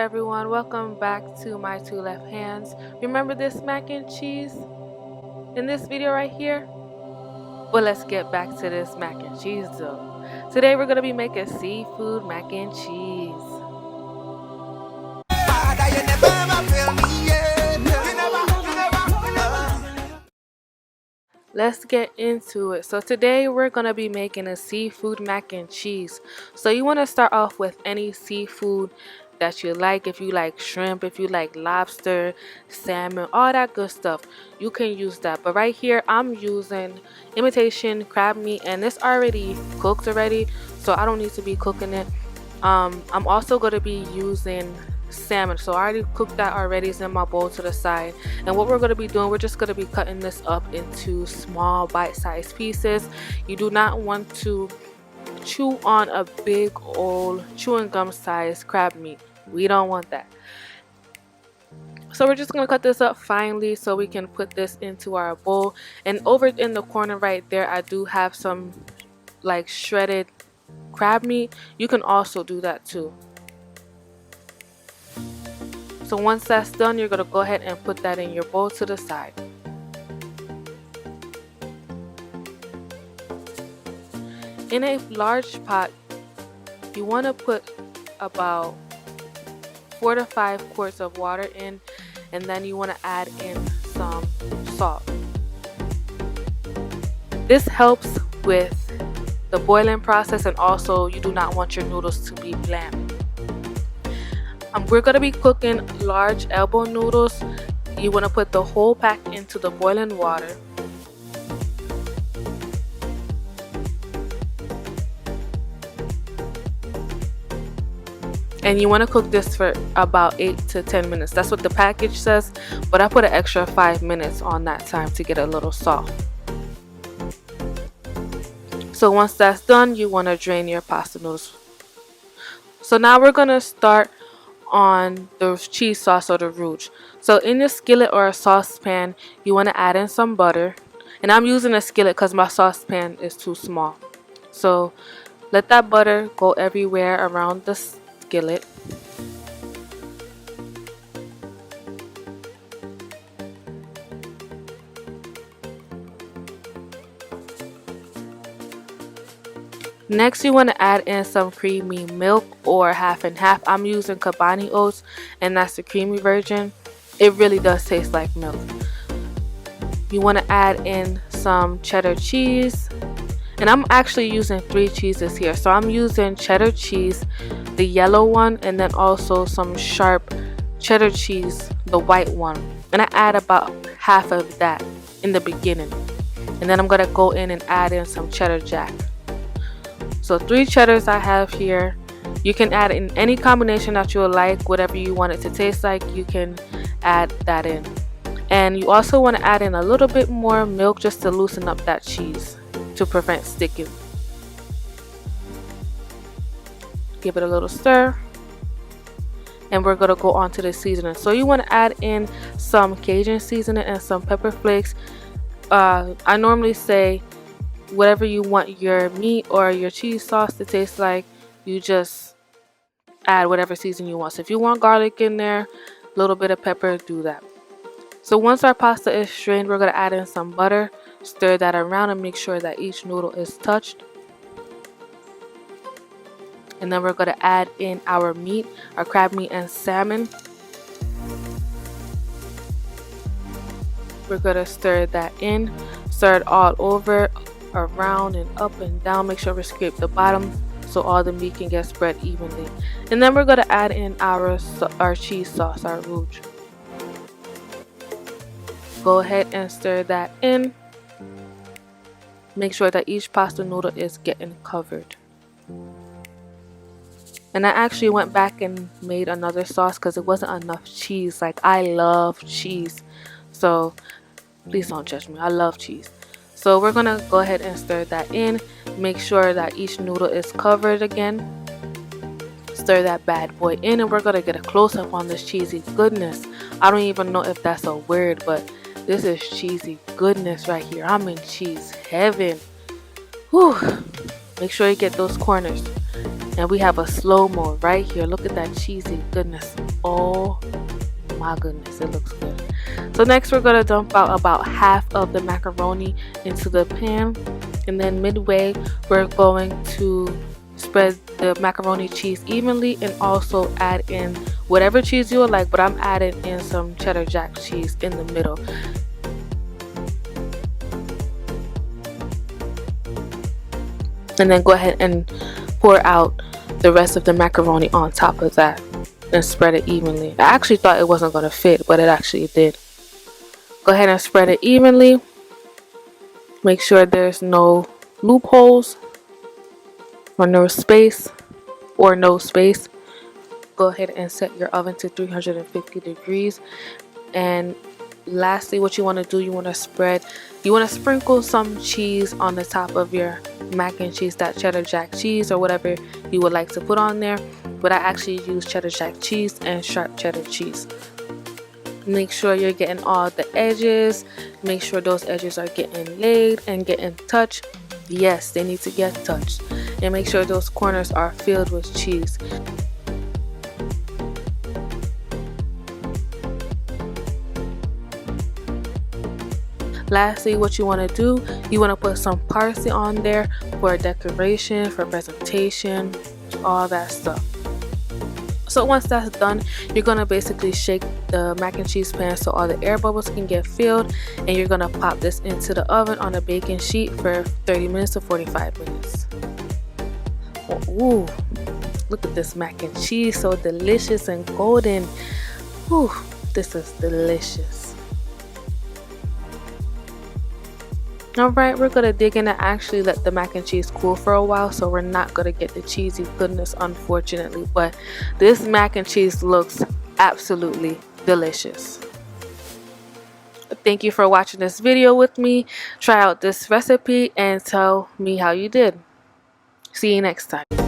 everyone, welcome back to my two left hands. Remember this mac and cheese in this video right here? Well, let's get back to this mac and cheese though. Today we're going to be making seafood mac and cheese. Let's get into it. So today we're going to be making a seafood mac and cheese. So you want to start off with any seafood that you like. If you like shrimp, if you like lobster, salmon, all that good stuff, you can use that. But right here I'm using imitation crab meat, and it's already cooked already, so I don't need to be cooking it. I'm also going to be using salmon, so I already cooked that already. It's in my bowl to the side. And what we're going to be doing, we're just going to be cutting this up into small bite-sized pieces. You do not want to chew on a big old chewing gum size crab meat. We don't want that. So we're just going to cut this up finely so we can put this into our bowl. And over in the corner right there, I do have some like shredded crab meat. You can also do that too. So once that's done, you're going to go ahead and put that in your bowl to the side. In a large pot, you want to put about 4 to 5 quarts of water in, and then you want to add in some salt. This helps with the boiling process, and also you do not want your noodles to be bland. We're going to be cooking large elbow noodles. You want to put the whole pack into the boiling water. And you want to cook this for about 8 to 10 minutes. That's what the package says, but I put an extra 5 minutes on that time to get a little soft. So once that's done, you want to drain your pasta noodles. So now we're going to start on the cheese sauce or the rouge. So in your skillet or a saucepan, you want to add in some butter. And I'm using a skillet because my saucepan is too small. So let that butter go everywhere around the skillet. Next, you want to add in some creamy milk or half and half. I'm using Kabani oats, and that's the creamy version. It really does taste like milk. You want to add in some cheddar cheese, and I'm actually using 3 cheeses here. So I'm using cheddar cheese, the yellow one, and then also some sharp cheddar cheese, the white one. And I add about half of that in the beginning. And then I'm going to go in and add in some cheddar jack. So 3 cheddars I have here. You can add in any combination that you would like, whatever you want it to taste like, you can add that in. And you also want to add in a little bit more milk just to loosen up that cheese to prevent sticking. Give it a little stir, and we're going to go on to the seasoning. So you want to add in some Cajun seasoning and some pepper flakes. I normally say whatever you want your meat or your cheese sauce to taste like, you just add whatever season you want. So if you want garlic in there, a little bit of pepper, do that. So once our pasta is strained, we're going to add in some butter, stir that around, and make sure that each noodle is touched. And then we're going to add in our meat, our crab meat and salmon. We're going to stir that in, stir it all over, around and up and down. Make sure we scrape the bottom so all the meat can get spread evenly. And then we're going to add in our cheese sauce, our rouge. Go ahead and stir that in. Make sure that each pasta noodle is getting covered. And I actually went back and made another sauce because it wasn't enough cheese. Like, I love cheese, so please don't judge me. I love cheese. So we're going to go ahead and stir that in. Make sure that each noodle is covered again. Stir that bad boy in, and we're going to get a close-up on this cheesy goodness. I don't even know if that's a word, but this is cheesy goodness right here. I'm in cheese heaven. Whew. Make sure you get those corners. And we have a slow-mo right here. Look at that cheesy goodness. Oh my goodness, it looks good. So next we're going to dump out about half of the macaroni into the pan, and then midway we're going to spread the macaroni cheese evenly and also add in whatever cheese you would like, but I'm adding in some cheddar jack cheese in the middle. And then go ahead and pour out the rest of the macaroni on top of that and spread it evenly. I actually thought it wasn't going to fit, but it actually did. Go ahead and spread it evenly. Make sure there's no loopholes or no space. Go ahead and set your oven to 350 degrees. And lastly, what you want to do, you want to sprinkle some cheese on the top of your mac and cheese, that cheddar jack cheese or whatever you would like to put on there. But I actually use cheddar jack cheese and sharp cheddar cheese. Make sure you're getting all the edges. Make sure those edges are getting laid and getting touched. Yes, they need to get touched. And make sure those corners are filled with cheese. Lastly, what you want to do, you want to put some parsley on there for decoration, for presentation, all that stuff. So once that's done, you're going to basically shake the mac and cheese pan so all the air bubbles can get filled, and you're going to pop this into the oven on a baking sheet for 30 minutes to 45 minutes. Ooh, look at this mac and cheese, so delicious and golden. Ooh, this is delicious. Alright, we're going to dig in and actually let the mac and cheese cool for a while, so we're not going to get the cheesy goodness, unfortunately. But this mac and cheese looks absolutely delicious. Thank you for watching this video with me. Try out this recipe and tell me how you did. See you next time.